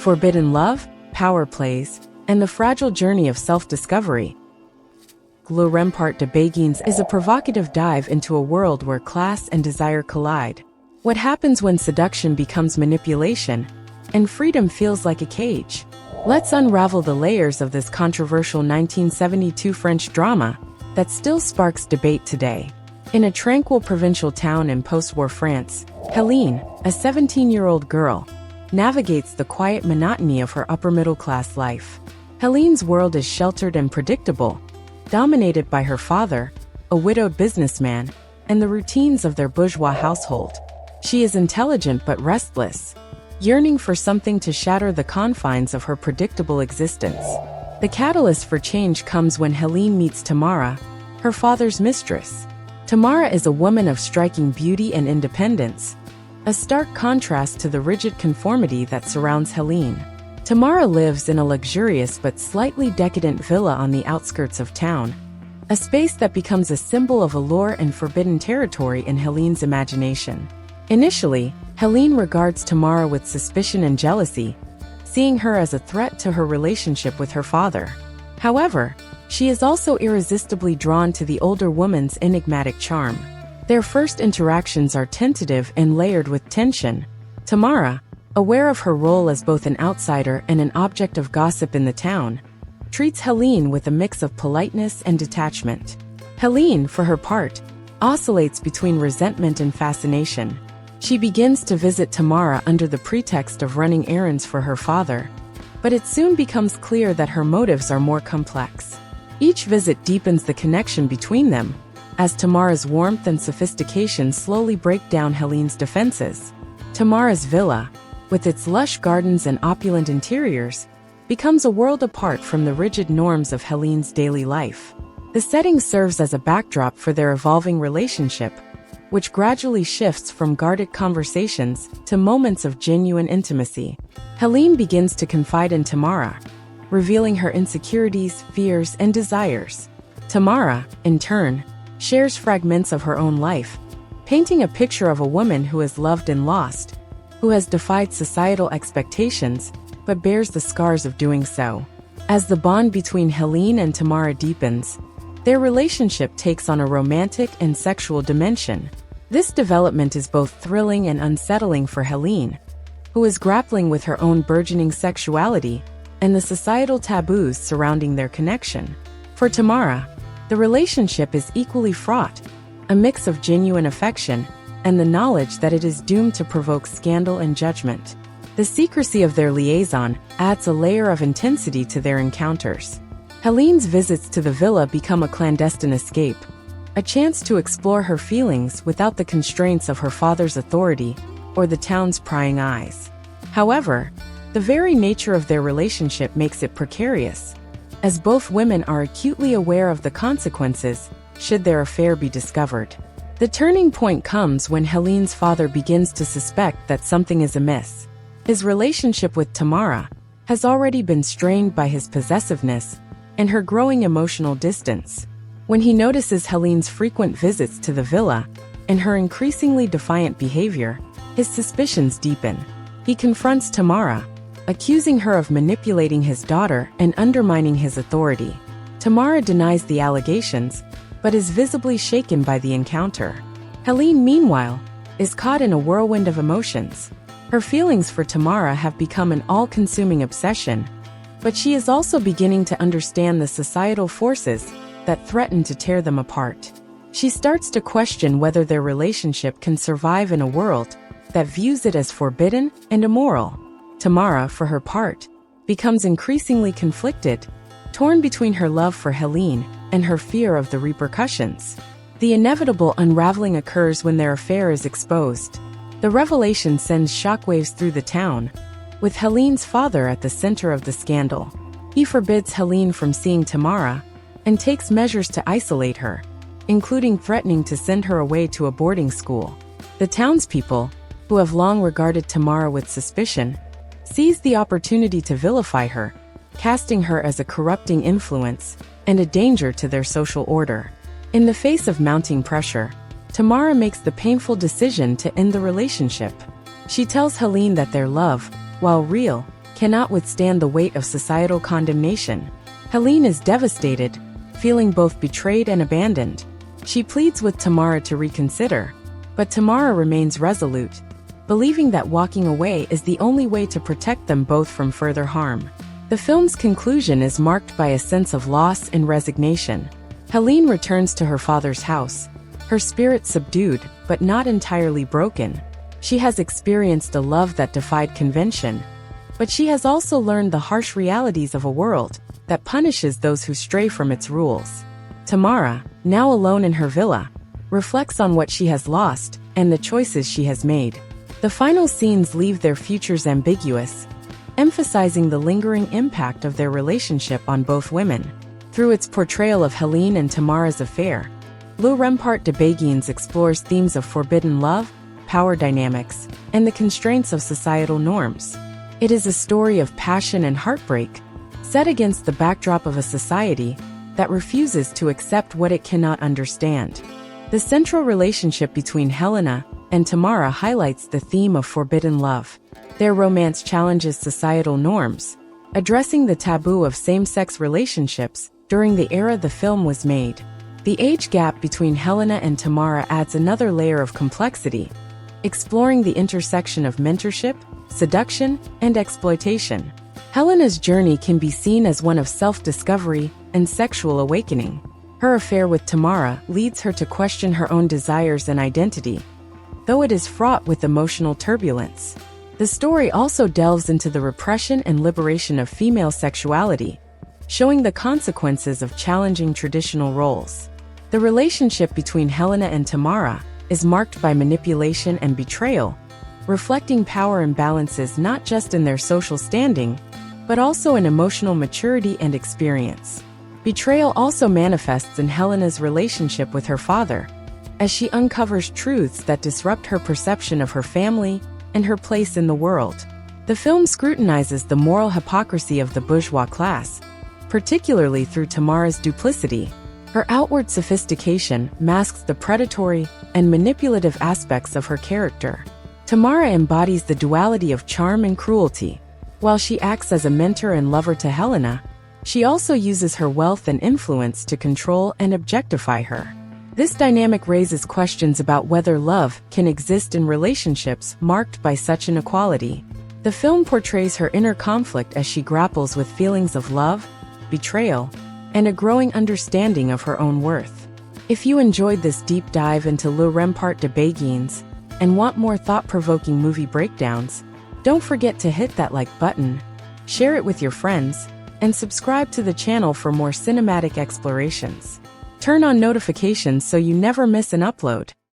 forbidden love, power plays, and the fragile journey of self-discovery. Le Rempart de Béguines is a provocative dive into a world where class and desire collide. What happens when seduction becomes manipulation, and freedom feels like a cage? Let's unravel the layers of this controversial 1972 French drama that still sparks debate today. In a tranquil provincial town in post-war France, Helen, a 17-year-old girl, navigates the quiet monotony of her upper-middle-class life. Helen's world is sheltered and predictable, dominated by her father, a widowed businessman, and the routines of their bourgeois household. She is intelligent but restless, yearning for something to shatter the confines of her predictable existence. The catalyst for change comes when Helen meets Tamara, her father's mistress. Tamara is a woman of striking beauty and independence, a stark contrast to the rigid conformity that surrounds Helen. Tamara lives in a luxurious but slightly decadent villa on the outskirts of town, a space that becomes a symbol of allure and forbidden territory in Helen's imagination. Initially, Helen regards Tamara with suspicion and jealousy, seeing her as a threat to her relationship with her father. However, she is also irresistibly drawn to the older woman's enigmatic charm. Their first interactions are tentative and layered with tension. Tamara, aware of her role as both an outsider and an object of gossip in the town, treats Helen with a mix of politeness and detachment. Helen, for her part, oscillates between resentment and fascination. She begins to visit Tamara under the pretext of running errands for her father, but it soon becomes clear that her motives are more complex. Each visit deepens the connection between them, as Tamara's warmth and sophistication slowly break down Helen's defenses. Tamara's villa, with its lush gardens and opulent interiors, becomes a world apart from the rigid norms of Helen's daily life. The setting serves as a backdrop for their evolving relationship, which gradually shifts from guarded conversations to moments of genuine intimacy. Helen begins to confide in Tamara, revealing her insecurities, fears, and desires. Tamara, in turn, shares fragments of her own life, painting a picture of a woman who is loved and lost, who has defied societal expectations, but bears the scars of doing so. As the bond between Helen and Tamara deepens, their relationship takes on a romantic and sexual dimension. This development is both thrilling and unsettling for Helen, who is grappling with her own burgeoning sexuality and the societal taboos surrounding their connection. For Tamara, the relationship is equally fraught, a mix of genuine affection and the knowledge that it is doomed to provoke scandal and judgment. The secrecy of their liaison adds a layer of intensity to their encounters. Helen's visits to the villa become a clandestine escape, a chance to explore her feelings without the constraints of her father's authority or the town's prying eyes. However, the very nature of their relationship makes it precarious, as both women are acutely aware of the consequences should their affair be discovered. The turning point comes when Helen's father begins to suspect that something is amiss. His relationship with Tamara has already been strained by his possessiveness and her growing emotional distance. When he notices Helen's frequent visits to the villa and her increasingly defiant behavior, his suspicions deepen. He confronts Tamara, accusing her of manipulating his daughter and undermining his authority. Tamara denies the allegations, but is visibly shaken by the encounter. Helen, meanwhile, is caught in a whirlwind of emotions. Her feelings for Tamara have become an all-consuming obsession, but she is also beginning to understand the societal forces that threaten to tear them apart. She starts to question whether their relationship can survive in a world that views it as forbidden and immoral. Tamara, for her part, becomes increasingly conflicted, torn between her love for Helen and her fear of the repercussions. The inevitable unraveling occurs when their affair is exposed. The revelation sends shockwaves through the town, with Helen's father at the center of the scandal. He forbids Helen from seeing Tamara and takes measures to isolate her, including threatening to send her away to a boarding school. The townspeople, who have long regarded Tamara with suspicion, seize the opportunity to vilify her, casting her as a corrupting influence and a danger to their social order. In the face of mounting pressure, Tamara makes the painful decision to end the relationship. She tells Helen that their love, while real, cannot withstand the weight of societal condemnation. Helen is devastated, feeling both betrayed and abandoned. She pleads with Tamara to reconsider, but Tamara remains resolute, believing that walking away is the only way to protect them both from further harm. The film's conclusion is marked by a sense of loss and resignation. Helen returns to her father's house, her spirit subdued but not entirely broken. She has experienced a love that defied convention, but she has also learned the harsh realities of a world that punishes those who stray from its rules. Tamara, now alone in her villa, reflects on what she has lost and the choices she has made. The final scenes leave their futures ambiguous, emphasizing the lingering impact of their relationship on both women. Through its portrayal of Helen and Tamara's affair, Le Rempart de Béguines explores themes of forbidden love, power dynamics, and the constraints of societal norms. It is a story of passion and heartbreak, set against the backdrop of a society that refuses to accept what it cannot understand. The central relationship between Helena and Tamara highlights the theme of forbidden love. Their romance challenges societal norms, addressing the taboo of same-sex relationships during the era the film was made. The age gap between Helena and Tamara adds another layer of complexity, exploring the intersection of mentorship, seduction, and exploitation. Helena's journey can be seen as one of self-discovery and sexual awakening. Her affair with Tamara leads her to question her own desires and identity, though it is fraught with emotional turbulence. The story also delves into the repression and liberation of female sexuality, showing the consequences of challenging traditional roles. The relationship between Helena and Tamara is marked by manipulation and betrayal, reflecting power imbalances not just in their social standing, but also in emotional maturity and experience. Betrayal also manifests in Helena's relationship with her father, as she uncovers truths that disrupt her perception of her family and her place in the world. The film scrutinizes the moral hypocrisy of the bourgeois class, particularly through Tamara's duplicity. Her outward sophistication masks the predatory and manipulative aspects of her character. Tamara embodies the duality of charm and cruelty. While she acts as a mentor and lover to Helena, she also uses her wealth and influence to control and objectify her. This dynamic raises questions about whether love can exist in relationships marked by such inequality. The film portrays her inner conflict as she grapples with feelings of love, betrayal, and a growing understanding of her own worth. If you enjoyed this deep dive into Le Rempart de Béguines and want more thought-provoking movie breakdowns, don't forget to hit that like button, share it with your friends, and subscribe to the channel for more cinematic explorations. Turn on notifications so you never miss an upload.